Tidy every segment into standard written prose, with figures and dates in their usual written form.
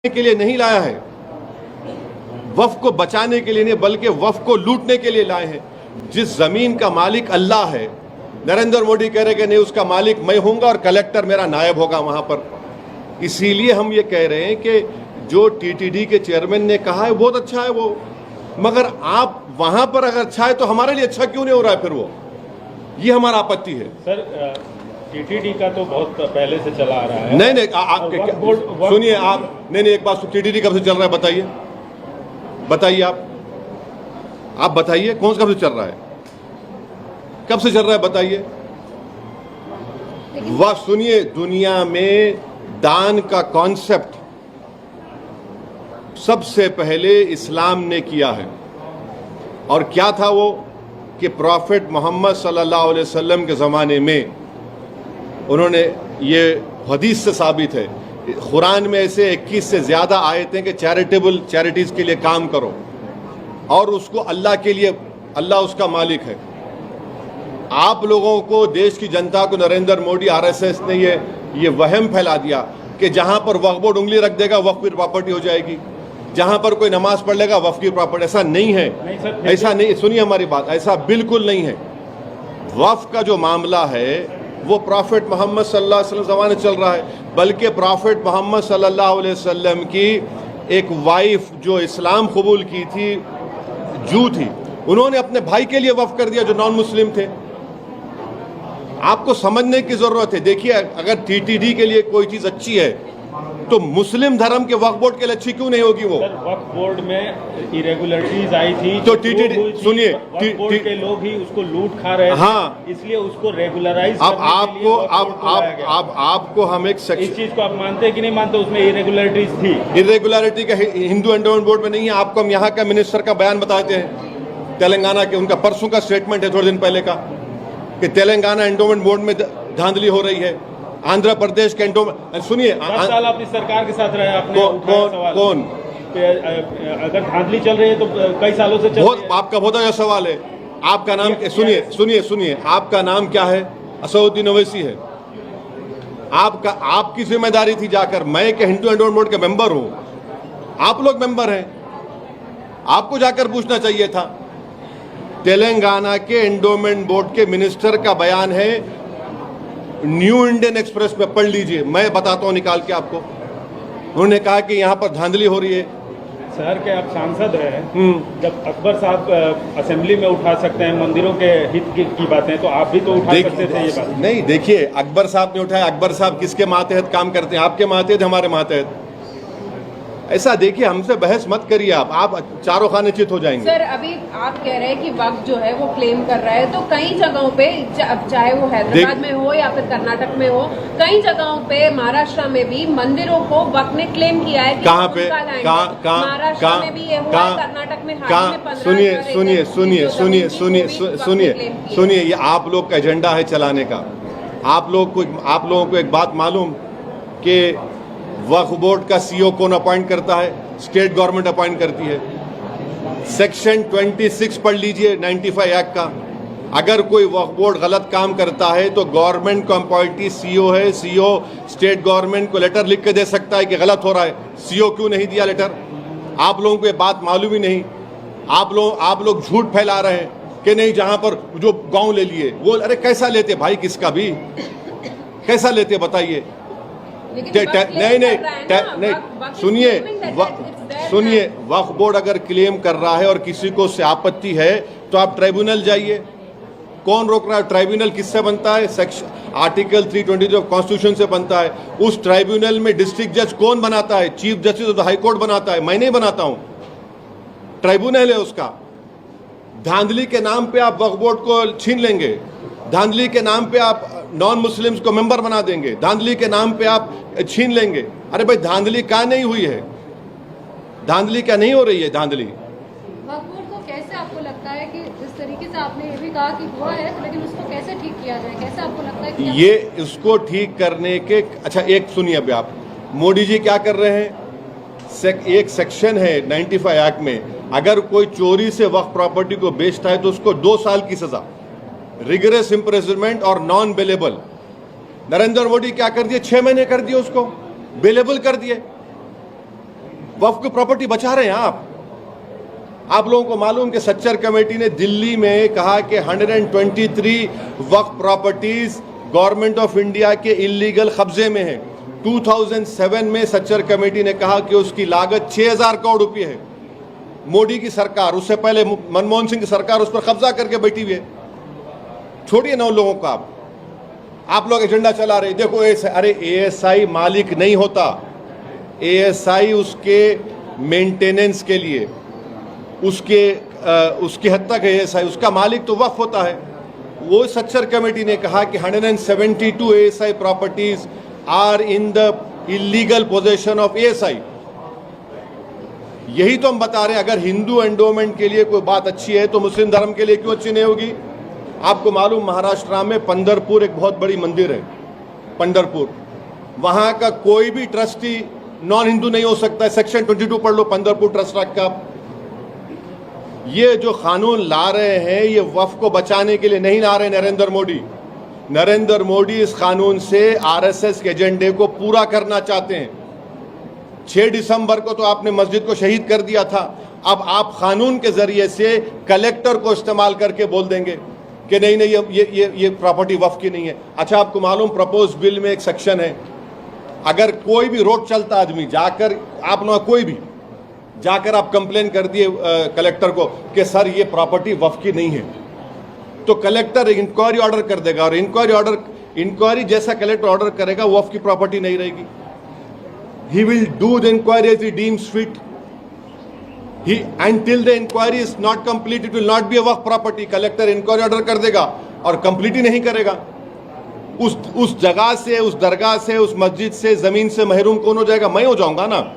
के लिए नहीं लाया है, वफ़ को बचाने के लिए नहीं बल्कि वफ़ को लूटने के लिए लाए हैं। जिस जमीन का मालिक अल्लाह है, नरेंद्र मोदी कह रहे कि नहीं उसका मालिक मैं हूंगा और कलेक्टर मेरा नायब होगा वहां पर। इसीलिए हम ये कह रहे हैं कि जो टीटीडी के चेयरमैन ने कहा है बहुत अच्छा है वो, मगर आप वहां पर अगर अच्छा है तो हमारे लिए अच्छा क्यों नहीं हो रहा है फिर वो, ये हमारा आपत्ति है। सर टीटीडी का तो बहुत पहले से चला आ रहा है। नहीं सुनिए आप, नहीं एक बात, टीटीडी कब से चल रहा है बताइए, बताइए आप बताइए कौन सा कब से चल रहा है, कब से चल रहा है बताइए। वह सुनिए, दुनिया में दान का कॉन्सेप्ट सबसे पहले इस्लाम ने किया है, और क्या था वो कि प्रॉफिट मोहम्मद सल्लल्लाहु अलैहि वसल्लम के ज़माने में उन्होंने, ये हदीस से साबित है, कुरान में ऐसे 21 से ज़्यादा आयतें कि चैरिटीज़ के लिए काम करो और उसको अल्लाह के लिए, अल्लाह उसका मालिक है। आप लोगों को, देश की जनता को नरेंद्र मोदी आरएसएस ने ये वहम फैला दिया कि जहां पर वक्फ बोर्ड उंगली रख देगा वक्फ की प्रॉपर्टी हो जाएगी, जहां पर कोई नमाज पढ़ लेगा वक्फ की प्रॉपर्टी। ऐसा नहीं है, ऐसा नहीं, सुनिए हमारी बात, ऐसा बिल्कुल नहीं है। वक्फ का जो मामला है वो प्रॉफिट मोहम्मद सल्लल्लाहु अलैहि वसल्लम ज़माने चल रहा है, बल्कि प्रॉफिट मोहम्मद सल्लल्लाहु अलैहि वसल्लम की एक वाइफ जो इस्लाम कबूल की थी, जू थी, उन्होंने अपने भाई के लिए वक्फ कर दिया जो नॉन मुस्लिम थे। आपको समझने की जरूरत है। देखिए, अगर टीटीडी के लिए कोई चीज अच्छी है तो मुस्लिम धर्म के वक्फ बोर्ड के लिए अच्छी क्यों नहीं होगी वो? वक्फ बोर्ड में इरेगुलरिटीज आई थी तो टीटीडी, सुनिए, वक्फ बोर्ड के लोग ही उसको लूट खा रहे थे। हाँ, इसलिए उसको रेगुलराइज आपको हम एक सेक्शन, इस चीज को आप मानते हैं कि नहीं मानते? उसमें इरेगुलरिटीज थी। इरेगुलरिटी का हिंदू एंडोमेंट बोर्ड में नहीं है। आपको हम यहाँ का मिनिस्टर का बयान बताते हैं, तेलंगाना के, उनका परसों का स्टेटमेंट है थोड़े दिन पहले का, कि तेलंगाना एंडोमेंट बोर्ड में धांधली हो रही है, आंध्र प्रदेश के एंडोमेंट। सुनिए, 10 साल अपनी सरकार के साथ रहे आपने, कौन अगर धांधली चल रही है तो कई सालों से चल रही है। आपका बहुत अच्छा सवाल है। आपका नाम, सुनिए, आपका नाम क्या है? असदुद्दीन ओवैसी है। आपकी जिम्मेदारी थी जाकर, मैं के हिंदू एंडोमेंट बोर्ड के मेंबर हूं, आप लोग मेंबर हैं, आपको जाकर पूछना चाहिए था। तेलंगाना के एंडोमेंट बोर्ड के मिनिस्टर का बयान है, न्यू इंडियन एक्सप्रेस में पढ़ लीजिए, मैं बताता हूं निकाल के आपको। उन्होंने कहा कि यहां पर धांधली हो रही है। शहर के आप सांसद हैं, जब अकबर साहब असेंबली में उठा सकते हैं मंदिरों के हित की बातें, तो आप भी तो उठा सकते थे ये बात। नहीं, देखिए, अकबर साहब ने उठाया। अकबर साहब किसके मातहत काम करते हैं? आपके मातहत, हमारे मातहत। ऐसा देखिए, हमसे बहस मत करिए आप चारों खाने चित हो जाएंगे। सर, अभी आप कह रहे हैं कि वक्फ जो है वो क्लेम कर रहा है, तो कई जगहों पे, चाहे वो हैदराबाद में हो या फिर कर्नाटक में हो, कई जगहों पे, महाराष्ट्र में भी मंदिरों को वक्फ ने क्लेम किया है। कहाँ पे? महाराष्ट्र में भी ये हुआ, कर्नाटक में हाल में 15 सुनिए, ये आप लोग का एजेंडा है चलाने का। आप लोगों को एक बात मालूम कि वक्फ बोर्ड का सीईओ कौन अपॉइंट करता है? स्टेट गवर्नमेंट अपॉइंट करती है। सेक्शन 26 पढ़ लीजिए 95 एक्ट का। अगर कोई वक्फ बोर्ड गलत काम करता है तो गवर्नमेंट को अपॉइंटी सीईओ है, सीईओ स्टेट गवर्नमेंट को लेटर लिख के दे सकता है कि गलत हो रहा है। सीईओ क्यों नहीं दिया लेटर? आप लोगों को ये बात मालूम ही नहीं। आप लोग झूठ फैला रहे हैं कि नहीं, जहां पर जो गांव ले लिए वो, अरे कैसा लेते भाई, किसका भी कैसा लेते बताइए? नहीं, सुनिए, वक्फ बोर्ड अगर क्लेम कर रहा है और किसी को उससे आपत्ति है तो आप ट्राइब्यूनल जाइए। कौन रोक रहा है? ट्राइब्यूनल किससे बनता है? सेक्शन आर्टिकल 320 ऑफ कॉन्स्टिट्यूशन से बनता है। उस ट्राइब्यूनल में डिस्ट्रिक्ट जज कौन बनाता है? Chief justice of the high court बनाता है, मैं नहीं बनाता हूं, ट्राइब्यूनल है उसका। धांधली के नाम पे आप वक्फ बोर्ड को छीन लेंगे, धांधली के नाम पे आप नॉन मुस्लिम्स को मेंबर बना देंगे, धांधली के नाम पे आप छीन लेंगे। अरे भाई, धांधली क्या नहीं हुई है? धांधली क्या नहीं हो रही है? धांधली वक्फ बोर्ड को कैसे आपको लगता है कि जिस तरीके से आपने ये भी कहा कि हुआ है, लेकिन उसको कैसे ठीक किया जाए? कैसे आपको लगता है कि ये उसको ठीक करने के, अच्छा एक सुनिए, अभी आप, मोदी जी क्या कर रहे हैं? एक सेक्शन है 95 एक्ट में, अगर कोई चोरी से वक्फ प्रॉपर्टी को बेचता है तो उसको 2 साल की सजा, रिगरस इम्प्रिजनमेंट और नॉन बेलेबल। नरेंद्र मोदी क्या कर दिए? 6 महीने कर दिए, उसको बेलेबल कर दिए। वक्फ की प्रॉपर्टी बचा रहे हैं आप लोगों को मालूम कि सच्चर कमेटी ने दिल्ली में कहा कि 123 वक्फ प्रॉपर्टीज गवर्नमेंट ऑफ इंडिया के इलीगल कब्जे में है। 2007 में सच्चर कमेटी ने कहा कि उसकी लागत 6000 करोड़ रुपए है। मोदी की सरकार, उससे पहले मनमोहन सिंह की सरकार उस पर कब्जा करके बैठी हुई है। छोड़िए ना उन लोगों का, आप लोग एजेंडा चला रहे। देखो अरे एएसआई मालिक नहीं होता, एएसआई उसके मेंटेनेंस के लिए उसकी हद तक एएसआई, उसका मालिक तो वक्फ होता है। वो सच्चर कमेटी ने कहा कि 172 ASI properties are in the illegal possession of ASI. यही तो हम बता रहे हैं, अगर हिंदू एंडोमेंट के लिए कोई बात अच्छी है तो मुस्लिम धर्म के लिए क्यों अच्छी नहीं होगी। आपको मालूम महाराष्ट्र में पंढरपुर एक बहुत बड़ी मंदिर है, पंढरपुर, वहां का कोई भी ट्रस्टी नॉन हिंदू नहीं हो सकता है। सेक्शन 22 पढ़ लो पंढरपुर ट्रस्ट एक्ट का। ये जो कानून ला रहे हैं ये वक्फ को बचाने के लिए नहीं ला रहे नरेंद्र मोदी। नरेंद्र मोदी इस कानून से आरएसएस के एजेंडे को पूरा करना चाहते हैं। 6 दिसंबर को तो आपने मस्जिद को शहीद कर दिया था, अब आप कानून के जरिए से कलेक्टर को इस्तेमाल करके बोल देंगे कि नहीं नहीं ये प्रॉपर्टी वक्फ की नहीं है। अच्छा, आपको मालूम प्रपोज बिल में एक सेक्शन है, अगर कोई भी रोड चलता आदमी जाकर आप लोग कोई भी जाकर आप कंप्लेन कर दिए कलेक्टर को कि सर ये प्रॉपर्टी वक्फ की नहीं है, तो कलेक्टर इंक्वायरी ऑर्डर कर देगा और इंक्वायरी जैसा कलेक्टर ऑर्डर करेगा वक्फ की प्रॉपर्टी नहीं रहेगी। He will do the inquiry as he deems fit. Until the inquiry is not complete, it will not be a waqf property. Collector inquiry order कर देगा और कंप्लीट ही नहीं करेगा। उस जगह से, उस दरगाह से, उस मस्जिद से, जमीन से महरूम कौन हो जाएगा? मैं हो जाऊंगा ना।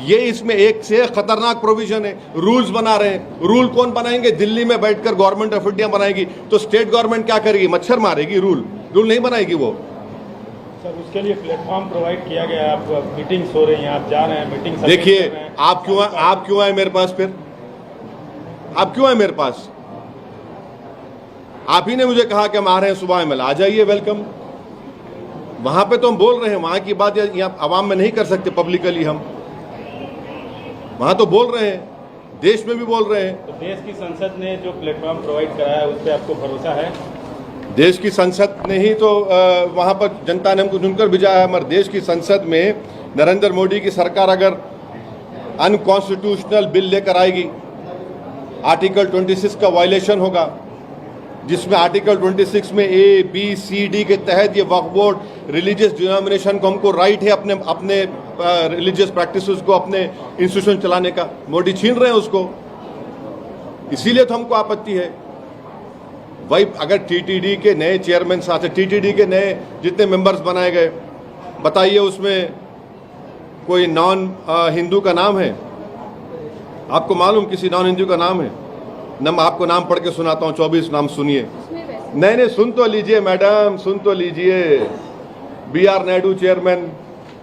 ये इसमें एक से खतरनाक प्रोविजन है। रूल्स बना रहे हैं, रूल कौन बनाएंगे? दिल्ली में बैठकर गवर्नमेंट ऑफ इंडिया बनाएगी, तो स्टेट गवर्नमेंट क्या करेगी? मच्छर मारेगी, रूल नहीं बनाएगी वो। सर, उसके लिए प्लेटफॉर्म प्रोवाइड किया गया, आप मीटिंग्स हो रही हैं, आप जा रहे हैं मीटिंग। देखिए, आप क्यों आए मेरे पास? फिर आप क्यों आए मेरे पास? आप ही ने मुझे कहा कि हम आ रहे हैं सुबह में, आ जाइए, वेलकम। वहां पे तो हम बोल रहे हैं, वहां की बात यहाँ आवाम में नहीं कर सकते पब्लिकली, हम वहां तो बोल रहे हैं, देश में भी बोल रहे हैं। तो देश की संसद ने जो प्लेटफॉर्म प्रोवाइड कराया है उस पर आपको भरोसा है? देश की संसद ने ही तो वहाँ पर जनता ने हमको चुनकर भिजाया है। हमारे देश की संसद में नरेंद्र मोदी की सरकार अगर अनकॉन्स्टिट्यूशनल बिल लेकर आएगी, आर्टिकल 26 का वायलेशन होगा, जिसमें आर्टिकल 26 में ए बी सी डी के तहत ये वक्फ बोर्ड रिलीजियस डिनोमिनेशन को हमको राइट है अपने रिलीजियस प्रैक्टिसेस को, अपने इंस्टीट्यूशन चलाने का। मोदी छीन रहे हैं उसको, इसीलिए तो हमको आपत्ति है। वही अगर टीटीडी के नए चेयरमैन साथ, टीटीडी के नए जितने मेंबर्स बनाए गए, बताइए उसमें कोई नॉन हिंदू का नाम है? आपको मालूम किसी नॉन हिंदू का नाम है? मैं आपको नाम पढ़ के सुनाता हूँ, 24 नाम सुनिए। नहीं, सुन तो लीजिए मैडम, सुन तो लीजिए। BR Naidu chairman,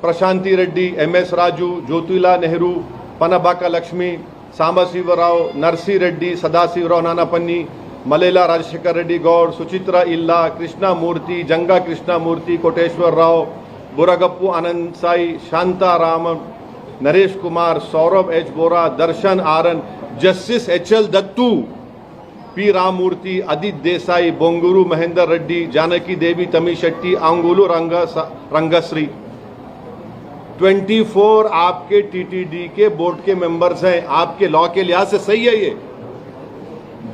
Prashanti Reddy, MS Raju, Jyothula Nehru, Panabaka Lakshmi, Sambasivarao, Narasi Reddy, Sadasivarao Nanapanni, Malela Rajasekhar Reddy Goud, Suchitra Ella, Krishna Murthy, Janga Krishna Murthy, Koteswara Rao, Buragappu Anand Sai, Shanta Ram, Naresh Kumar, Saurabh H Bora, Darshan Aaran, justice HL Dattu, P Ramamurthy, Adit Desai, Bonguru Mahendra Reddy, Janaki Devi Tami Shetty, आंगुलू रंगश्री। 24 आपके टीटीडी के बोर्ड के मेंबर्स हैं। आपके लॉ के लिहाज से सही है ये।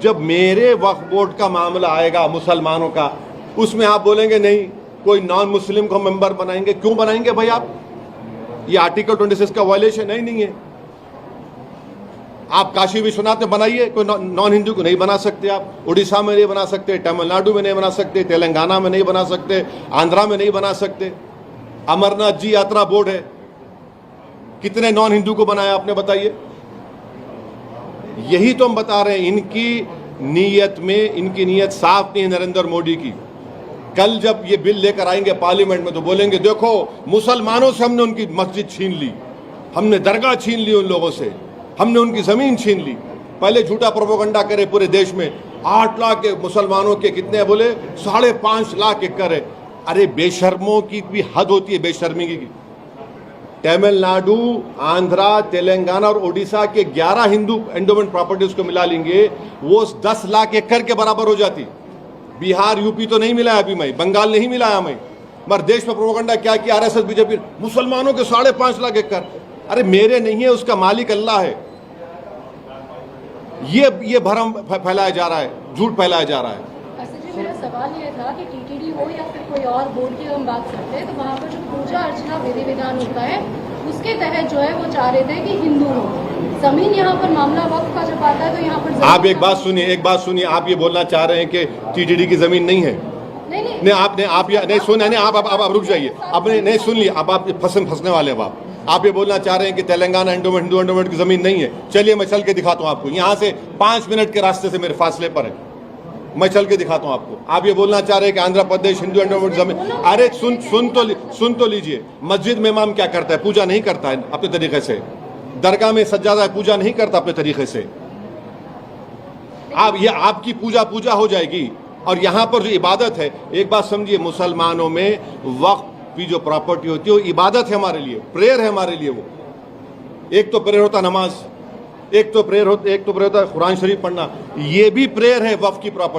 जब मेरे वक्फ बोर्ड का मामला आएगा मुसलमानों का, उसमें आप बोलेंगे नहीं कोई नॉन मुस्लिम को मेंबर बनाएंगे। क्यों बनाएंगे भाई आप? ये आर्टिकल 26 का वायलेशन है नहीं है? आप काशी विश्वनाथ में बनाइए, कोई नॉन हिंदू को नहीं बना सकते आप। उड़ीसा में नहीं बना सकते, तमिलनाडु में नहीं बना सकते, तेलंगाना में नहीं बना सकते, आंध्रा में नहीं बना सकते। अमरनाथ जी यात्रा बोर्ड है, कितने नॉन हिंदू को बनाया आपने? बताइए। यही तो हम बता रहे हैं, इनकी नीयत साफ नहीं है नरेंद्र मोदी की। कल जब ये बिल लेकर आएंगे पार्लियामेंट में तो बोलेंगे देखो मुसलमानों से हमने उनकी मस्जिद छीन ली, हमने दरगाह छीन ली, उन लोगों से हमने उनकी जमीन छीन ली। पहले झूठा प्रोपेगेंडा करे पूरे देश में 8 लाख के मुसलमानों के कितने बोले 5.5 लाख एकड़ है। अरे बेशर्मों की भी हद होती है बेशर्मी की। तमिलनाडु, आंध्रा, तेलंगाना और ओडिशा के 11 हिंदू एंडोमेंट प्रॉपर्टीज को मिला लेंगे, वो 10 लाख एकड़ के बराबर हो जाती। बिहार, यूपी तो नहीं मिला अभी मैं, बंगाल नहीं मिलाया मैं, मगर देश में प्रोपेगेंडा क्या किया आरएसएस बीजेपी, मुसलमानों के 5.5 लाख एकड़। अरे मेरे नहीं है, उसका मालिक अल्लाह है। ये भ्रम फैलाया जा रहा है, झूठ फैलाया जा रहा है। अच्छा जी, मेरा सवाल ये था कि टीटीडी हो या फिर कोई और बोर्ड की हम बात करते हैं, तो वहाँ पर जो पूजा अर्चना विधि विधान होता है, उसके तहत जो है वो चाह रहे थे कि हिंदू हो। जमीन यहाँ पर मामला वक्त का जब आता है तो यहाँ पर आप एक बात सुनिए, आप ये बोलना चाह रहे हैं कि टीटीडी की जमीन नहीं है? नहीं, आपने नहीं सुना, नहीं आप रुक जाइए, आपने नहीं सुन लिया, अब आप फंसने वाले हैं। आप ये बोलना चाह रहे हैं कि तेलंगाना एंडोमेंट, हिंदू एंडोमेंट की जमीन नहीं है। चलिए मैं चल के दिखाता हूँ आपको, यहाँ से 5 मिनट के रास्ते से मेरे फासले पर है, मैं चल के दिखाता हूँ आपको। आप ये बोलना चाह रहे हैं कि आंध्र प्रदेश हिंदू एंडोमेंट जमीन, अरे सुन तो लीजिए। मस्जिद में इमाम क्या करता है? पूजा नहीं करता है अपने तरीके से। दरगाह में सज्जादा पूजा नहीं करता अपने तरीके से। ये आपकी पूजा हो जाएगी। और यहाँ पर जो इबादत है, एक बात समझिए, मुसलमानों में वक्फ की जो प्रॉपर्टी होती है वो इबादत है हमारे लिए, प्रेयर है हमारे लिए। वो एक तो प्रेयर होता नमाज, एक तो प्रेयर होता है कुरान शरीफ पढ़ना, ये भी प्रेयर है वक्फ की प्रॉपर्टी।